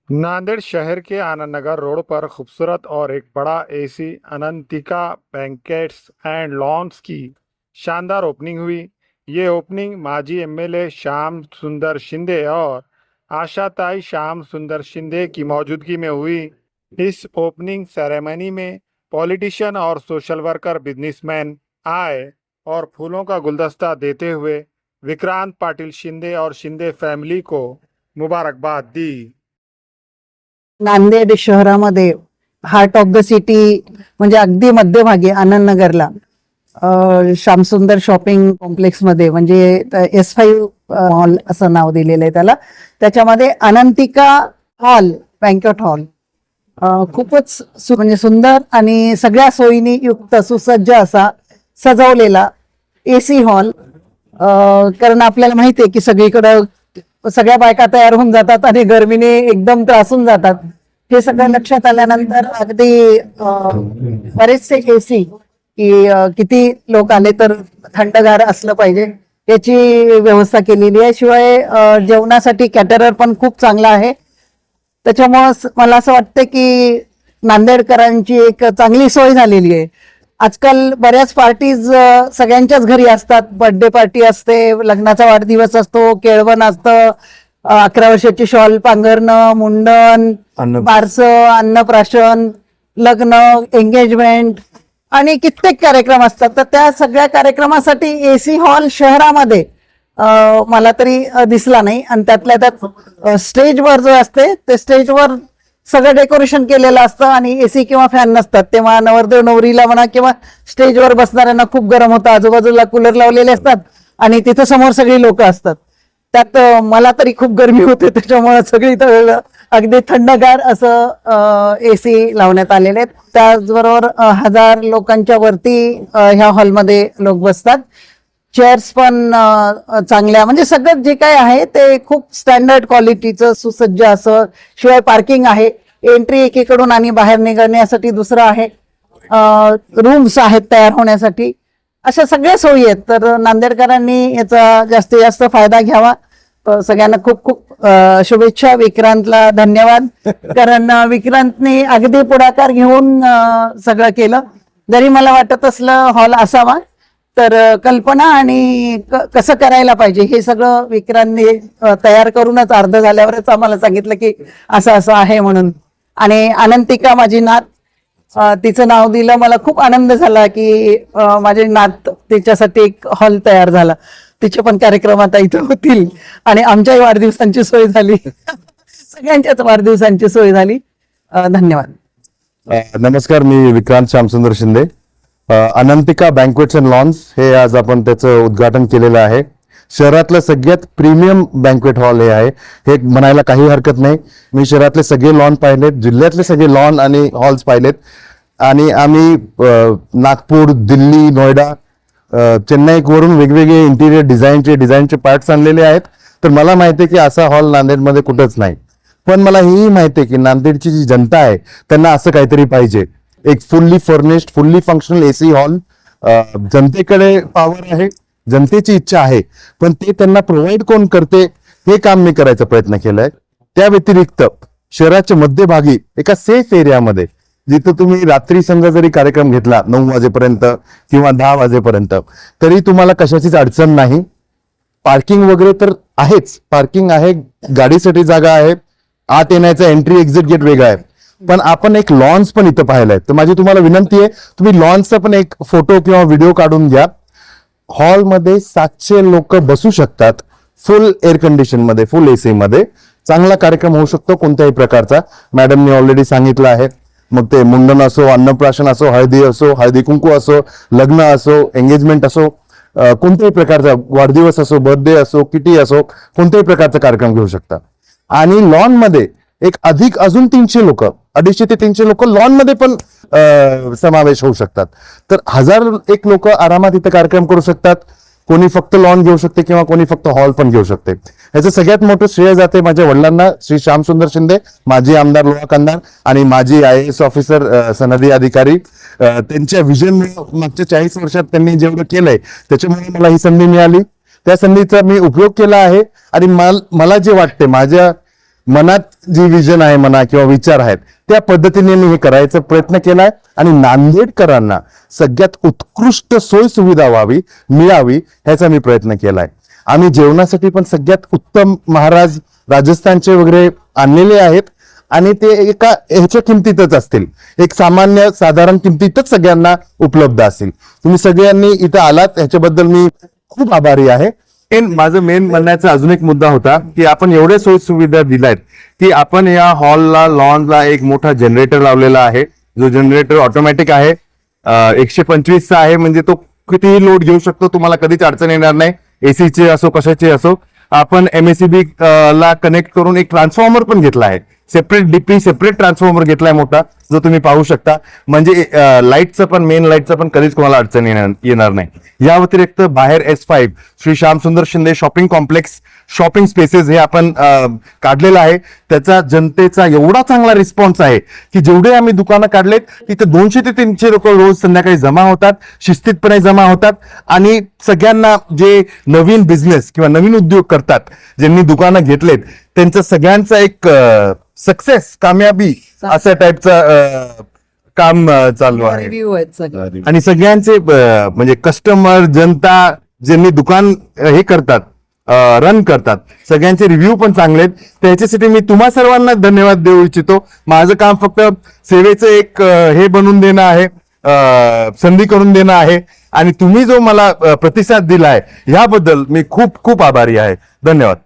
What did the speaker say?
नांदेड़ शहर के आनंद नगर रोड पर खूबसूरत और एक बड़ा एसी अनंतिका बैंकेट्स एंड लॉन्स की शानदार ओपनिंग हुई। ये ओपनिंग माजी एमएलए श्याम सुंदर शिंदे और आशाताई श्याम सुंदर शिंदे की मौजूदगी में हुई। इस ओपनिंग सेरेमनी में पॉलिटिशियन और सोशल वर्कर बिजनेसमैन आए और फूलों का गुलदस्ता देते हुए विक्रांत पाटिल शिंदे और शिंदे फैमिली को मुबारकबाद दी। नांदेड शहरामध्ये हार्ट ऑफ द सिटी म्हणजे अगदी मध्यभागी आनंद नगरला श्यामसुंदर शॉपिंग कॉम्प्लेक्स मध्ये म्हणजे S5 हॉल असं नाव दिलेलं आहे त्याला. त्याच्यामध्ये अनंतिका हॉल बँकेट हॉल खूपच म्हणजे सुंदर आणि सगळ्या सोयींनी युक्त सुसज्ज असा सजवलेला एसी हॉल. कारण आपल्याला माहिती आहे की सगळीकडे सगळ्या बायका तयार होऊन जातात आणि गरमीने एकदम त्रासून जातात. हे सगळं लक्षात आल्यानंतर अगदी बरेचसे एसी की किती लोक आले तर थंडगार असलं पाहिजे याची व्यवस्था केलेली आहे. शिवाय जेवणासाठी कॅटरर पण खूप चांगला आहे. त्याच्यामुळे मला असं वाटतं की नांदेडकरांची एक चांगली सोय झालेली आहे. आजकाल बऱ्याच पार्टीज सगळ्यांच्याच घरी असतात. बर्थडे पार्टी असते, लग्नाचा वाढदिवस असतो, केळवण असतं, 11 वर्षाची शॉल पांघरणं, मुंडन, बारसं, अन्नप्राशन, लग्न, एंगेजमेंट आणि कित्येक कार्यक्रम असतात. तर त्या सगळ्या कार्यक्रमासाठी एसी हॉल शहरामध्ये मला तरी दिसला नाही. आणि त्यातल्या त्यात स्टेजवर जो असते ते स्टेजवर सगळं डेकोरेशन केलेलं असतं आणि एसी किंवा फॅन नसतात. तेव्हा नवरदेव नवरीला म्हणा किंवा स्टेजवर बसणाऱ्यांना खूप गरम होतं. आजूबाजूला कूलर लावलेले असतात आणि तिथं समोर सगळी लोक असतात. त्यात मला तरी खूप गरमी होते. त्याच्यामुळे सगळी अगदी थंडगार असं एसी लावण्यात आलेले आहेत. त्याचबरोबर 1000 लोकांच्या वरती ह्या हॉलमध्ये लोक बसतात. चेअर्स पण चांगल्या म्हणजे सगळं जे काय आहे ते खूप स्टँडर्ड क्वालिटीचं सुसज्ज असं. शिवाय पार्किंग आहे, एंट्री एकीकडून आणि बाहेर निघण्यासाठी दुसरं आहे, रूम्स आहेत तयार होण्यासाठी, अशा सगळ्या सोयी आहेत. तर नांदेडकरांनी याचा जास्तीत जास्त फायदा घ्यावा. सगळ्यांना खूप खूप शुभेच्छा. विक्रांतला धन्यवाद, कारण विक्रांतने अगदी पुढाकार घेऊन सगळं केलं. जरी मला वाटत असलं हॉल असावा तर कल्पना आणि कसं करायला पाहिजे हे सगळं विक्रांतने तयार करूनच अर्ध झाल्यावरच आम्हाला सांगितलं की असं असं आहे म्हणून. आणि अनंतिका माझी नात, तिचं नाव दिलं. मला खूप आनंद झाला की माझी नात तिच्यासाठी एक हॉल तयार झाला. तिचे पण कार्यक्रम आता इथं होतील आणि आमच्याही वाढदिवसांची सोय झाली. सगळ्यांच्याच वाढदिवसांची सोय झाली. धन्यवाद. नमस्कार, मी विक्रांत श्यामसुंदर शिंदे. अनंतिका बँक्वेट्स अँड लॉन्स हे आज आपण त्याचं उद्घाटन केलेलं आहे. शहरातलं सगळ्यात प्रीमियम बँक्वेट हॉल हे आहे, हे म्हणायला काही हरकत नाही. मी शहरातले सगळे लॉन पाहिलेत, जिल्ह्यातले सगळे लॉन आणि हॉल्स पाहिलेत आणि आम्ही नागपूर, दिल्ली, नोएडा, चेन्नई वरून वेगवेगळे इंटिरियर डिझाईनचे पार्ट्स आणलेले आहेत. तर मला माहिती आहे की असा हॉल नांदेडमध्ये कुठंच नाही. पण मला हेही माहिती आहे की नांदेडची जी जनता आहे त्यांना असं काहीतरी पाहिजे, एक fully furnished, fully functional AC hall. जनतेकडे पॉवर आहे, जनतेची इच्छा आहे, पण ते त्यांना प्रोव्हाइड कोण करते हे काम मी करायचा प्रयत्न केलाय. त्या व्यतिरिक्त शहराच्या मध्यभागी एका सेफ एरियामध्ये, जिथं तुम्ही रात्री समजा जरी कार्यक्रम घेतला 9 वाजेपर्यंत किंवा 10 वाजेपर्यंत, तरी तुम्हाला कशाचीच अडचण नाही. पार्किंग वगैरे तर आहेच, पार्किंग आहे, गाडीसाठी जागा आहे, आत येण्याचा एंट्री एक्झिट गेट वेगळा आहे. पण आपण एक लॉन्स पण इथं पाहिलाय. तर माझी तुम्हाला विनंती आहे, तुम्ही लॉन्सचा पण एक फोटो किंवा व्हिडिओ काढून घ्या. हॉलमध्ये 700 लोक बसू शकतात, फुल एअर कंडिशन मध्ये, फुल एसी मध्ये. चांगला कार्यक्रम होऊ शकतो कोणत्याही प्रकारचा. मॅडमनी ऑलरेडी सांगितलं आहे. मग ते मुंडन असो, अन्नप्राशन असो, हळदी कुंकू असो, लग्न असो, एंगेजमेंट असो, कोणत्याही प्रकारचा वाढदिवस असो, बर्थडे असो, किटी असो, कोणत्याही प्रकारचा कार्यक्रम घेऊ शकता. आणि लॉन मध्ये एक अजून 300 लोक, 250 ते 300 लोक लॉन मध्ये पण समावेश होऊ शकतात. तर 1001 लोक आरामात इथं कार्यक्रम करू शकतात. कोणी फक्त लॉन घेऊ शकते किंवा कोणी फक्त हॉल पण घेऊ शकते. याचं सगळ्यात मोठं श्रेय जाते माझ्या वडिलांना, श्री श्यामसुंदर शिंदे, माजी आमदार लोहा कंधार आणि माजी IAS ऑफिसर, सनदी अधिकारी. त्यांच्या विजन मागच्या 40 वर्षात त्यांनी जेवढं केलंय त्याच्यामुळे मला ही संधी मिळाली. त्या संधीचा मी उपयोग केला आहे. आणि मला जे वाटते, माझ्या मनात जी विजन आहे म्हणा किंवा विचार आहेत त्या पद्धतीने मी हे करायचा प्रयत्न केलाय आणि नांदेडकरांना सगळ्यात उत्कृष्ट सोय सुविधा मिळावी ह्याचा मी प्रयत्न केलाय. आम्ही जेवणासाठी पण सगळ्यात उत्तम महाराज राजस्थानचे वगैरे आणलेले आहेत आणि ते एका ह्याच्या किमतीतच असतील, एक सामान्य साधारण किमतीतच सगळ्यांना उपलब्ध असतील. तुम्ही सगळ्यांनी इथं आलात ह्याच्याबद्दल मी खूप आभारी आहे. माझं मेन म्हणण्याचा अजून एक मुद्दा होता की आपण एवढ्या सोयी सुविधा दिल्यात की आपण या हॉलला लॉनला एक मोठा जनरेटर लावलेला आहे, जो जनरेटर ऑटोमॅटिक आहे, 125चा आहे, म्हणजे तो कितीही लोड घेऊ शकतो, तुम्हाला कधीच अडचण येणार नाही. एसीचे असो कशाचे असो. आपण MACB ला कनेक्ट करून एक ट्रान्सफॉर्मर पण घेतला आहे, सेपरेट डीपी सेपरेट ट्रान्सफॉर्मर घेतलाय मोठा, जो तुम्ही पाहू शकता. म्हणजे लाईटचं पण मेन लाईटचं पण कधीच कोणाला अडचण येणार नाही. या व्यतिरिक्त बाहेर S5 Shri Shyamsundar Shinde shopping complex shopping spaces हे आपण काढलेलं आहे. त्याचा जनतेचा एवढा चांगला रिस्पॉन्स आहे की जेवढे आम्ही दुकानं काढलेत तिथे 200 ते 300 लोक रोज संध्याकाळी जमा होतात, शिस्तीतपणे जमा होतात आणि सगळ्यांना जे नवीन बिझनेस किंवा नवीन उद्योग करतात, ज्यांनी दुकानं घेतलेत, त्यांचं सगळ्यांचा एक सक्सेस कामयाबी अशा टाईपचा काम चालू आहे. रिव्ह्यू आहेत सगळे. आणि सगळ्यांचे म्हणजे कस्टमर जनता ज्यांनी दुकान हे करतात रन करतात, सगळ्यांचे रिव्ह्यू पण चांगले आहेत. त्याच्यासाठी मी तुम्हा सर्वांना धन्यवाद देऊ इच्छितो. माझं काम फक्त सेवेचं एक हे बनवून देणं आहे, संधी करून देणं आहे आणि तुम्ही जो मला प्रतिसाद दिलाय याबद्दल मी खूप खूप आभारी आहे. धन्यवाद.